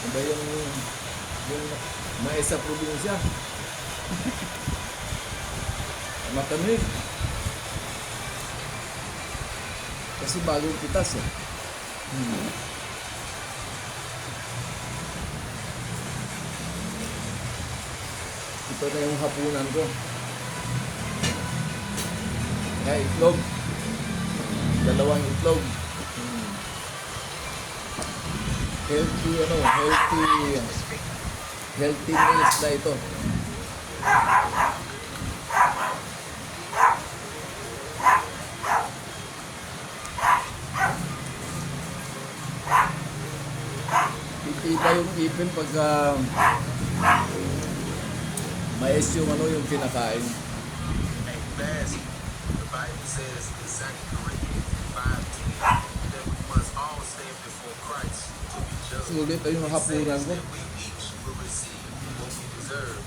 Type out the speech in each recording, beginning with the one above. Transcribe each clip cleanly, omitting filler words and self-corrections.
Iba yung mais sa probinsya. Matamis. Kasi bagong pitas eh. Ito na yung hapunan ko. Kaya itlog. Dalawang itlog. Healthy meals na ito. Titiba yung ipin pagka mais yung yung kinakain. The Bible says in 2 Corinthians 5:10 that we must all stand before Christ to be judged. Sulit ay yung hapunan ko. That we each will receive what we deserve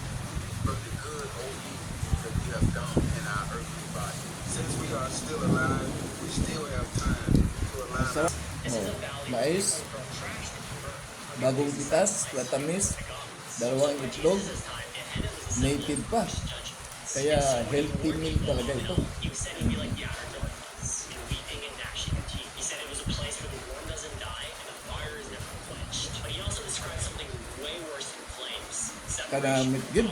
from the good or evil that we have done in our earthly body. Since we are still alive, we still have time to align our Masarap. Mais. Bagong pitas, latamis, dalawang itlog, native pa. Kaya healthy meal talaga ito. Kanamit yun.